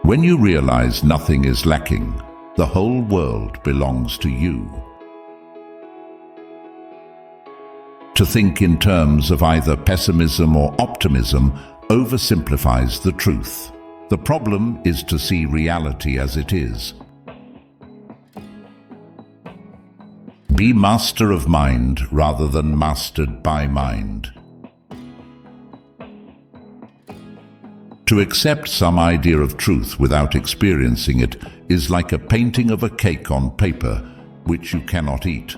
When you realize nothing is lacking, the whole world belongs to you. To think in terms of either pessimism or optimism oversimplifies the truth. The problem is to see reality as it is. Be master of mind rather than mastered by mind. To accept some idea of truth without experiencing it is like a painting of a cake on paper, which you cannot eat.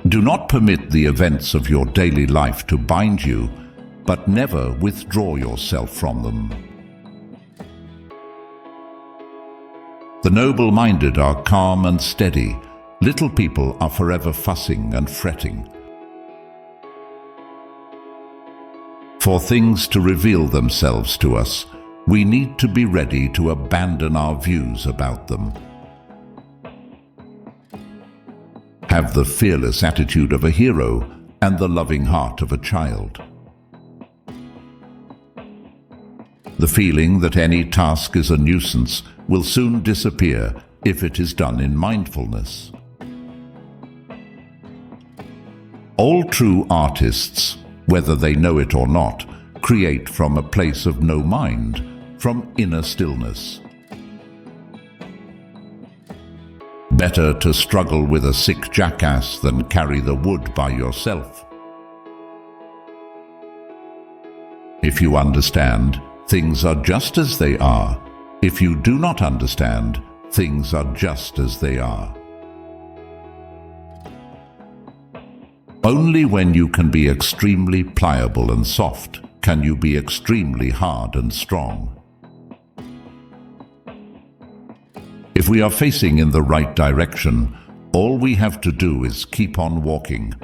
Do not permit the events of your daily life to bind you, but never withdraw yourself from them. The noble-minded are calm and steady. Little people are forever fussing and fretting. For things to reveal themselves to us, we need to be ready to abandon our views about them. Have the fearless attitude of a hero and the loving heart of a child. The feeling that any task is a nuisance will soon disappear if it is done in mindfulness. All true artists, whether they know it or not, create from a place of no mind, from inner stillness. Better to struggle with a sick jackass than carry the wood by yourself. If you understand, things are just as they are. If you do not understand, things are just as they are. Only when you can be extremely pliable and soft can you be extremely hard and strong. If we are facing in the right direction, all we have to do is keep on walking.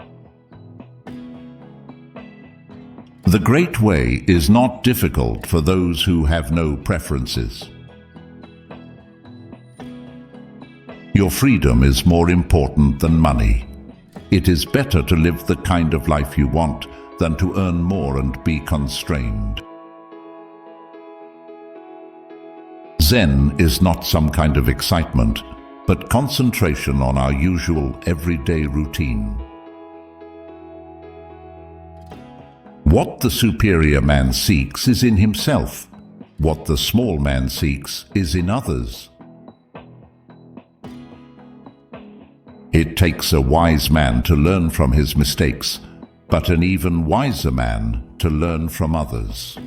The great way is not difficult for those who have no preferences. Your freedom is more important than money. It is better to live the kind of life you want than to earn more and be constrained. Zen is not some kind of excitement, but concentration on our usual everyday routine. What the superior man seeks is in himself. What the small man seeks is in others. It takes a wise man to learn from his mistakes, but an even wiser man to learn from others.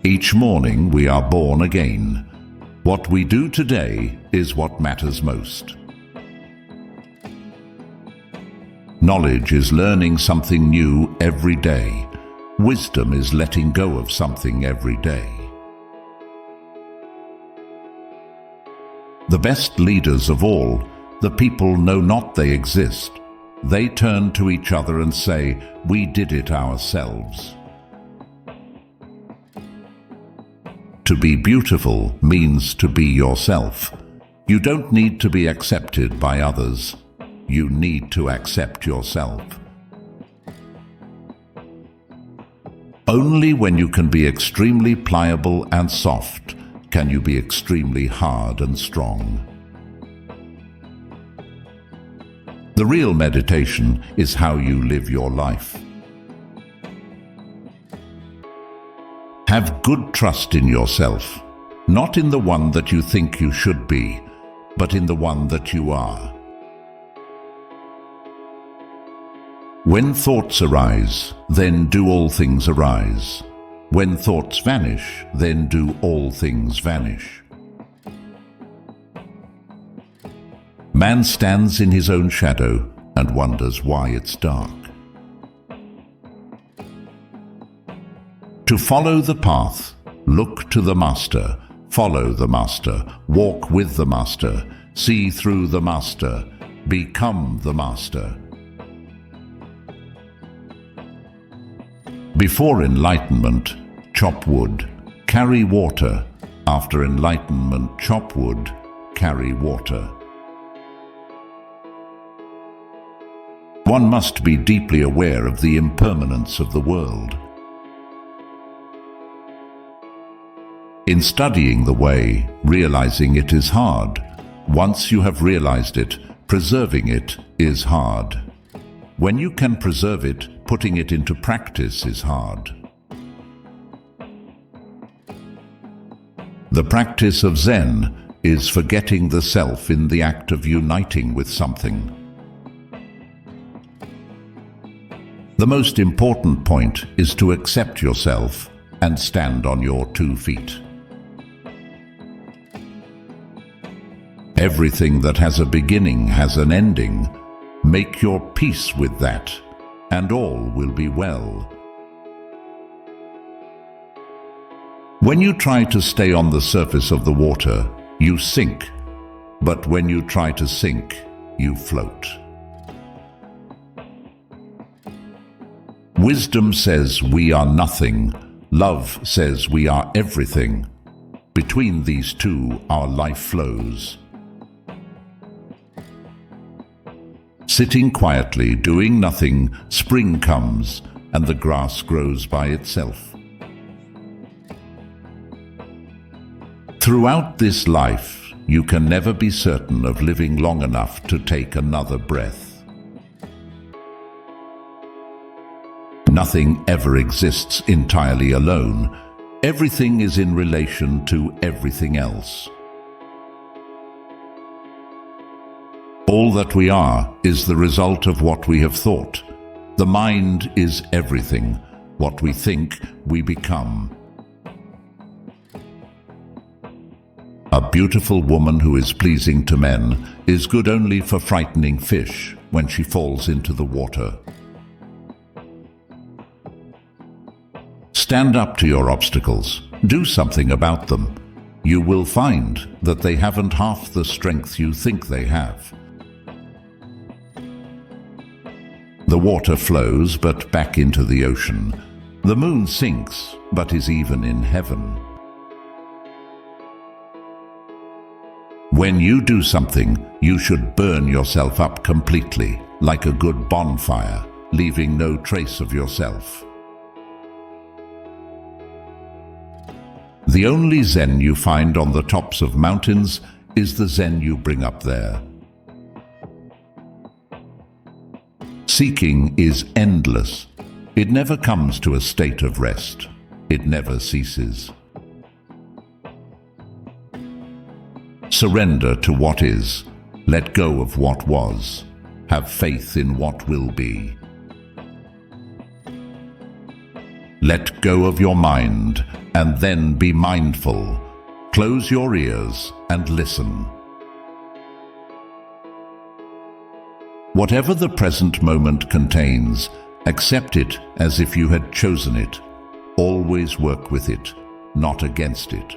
Each morning we are born again. What we do today is what matters most. Knowledge is learning something new every day. Wisdom is letting go of something every day. The best leaders of all, the people know not they exist. They turn to each other and say, "We did it ourselves." To be beautiful means to be yourself. You don't need to be accepted by others. You need to accept yourself. Only when you can be extremely pliable and soft can you be extremely hard and strong. The real meditation is how you live your life. Have good trust in yourself, not in the one that you think you should be, but in the one that you are. When thoughts arise, then do all things arise. When thoughts vanish, then do all things vanish. Man stands in his own shadow and wonders why it's dark. To follow the path, look to the Master, follow the Master, walk with the Master, see through the Master, become the Master. Before enlightenment, chop wood, carry water. After enlightenment, chop wood, carry water. one must be deeply aware of the impermanence of the world. In studying the way, realizing it is hard. Once you have realized it, preserving it is hard. When you can preserve it, putting it into practice is hard. The practice of Zen is forgetting the self in the act of uniting with something. The most important point is to accept yourself and stand on your 2 feet. Everything that has a beginning has an ending. Make your peace with that, and all will be well. When you try to stay on the surface of the water, you sink. But when you try to sink, you float. Wisdom says we are nothing. Love says we are everything. Between these two, our life flows. Sitting quietly, doing nothing, spring comes, and the grass grows by itself. Throughout this life, you can never be certain of living long enough to take another breath. Nothing ever exists entirely alone. Everything is in relation to everything else. All that we are is the result of what we have thought. The mind is everything. What we think, we become. A beautiful woman who is pleasing to men is good only for frightening fish when she falls into the water. Stand up to your obstacles. Do something about them. You will find that they haven't half the strength you think they have. The water flows, but back into the ocean. The moon sinks, but is even in heaven. When you do something, you should burn yourself up completely, like a good bonfire, leaving no trace of yourself. The only Zen you find on the tops of mountains is the Zen you bring up there. Seeking is endless. It never comes to a state of rest. It never ceases. Surrender to what is. Let go of what was. Have faith in what will be. Let go of your mind and then be mindful. Close your ears and listen. Whatever the present moment contains, accept it as if you had chosen it. Always work with it, not against it.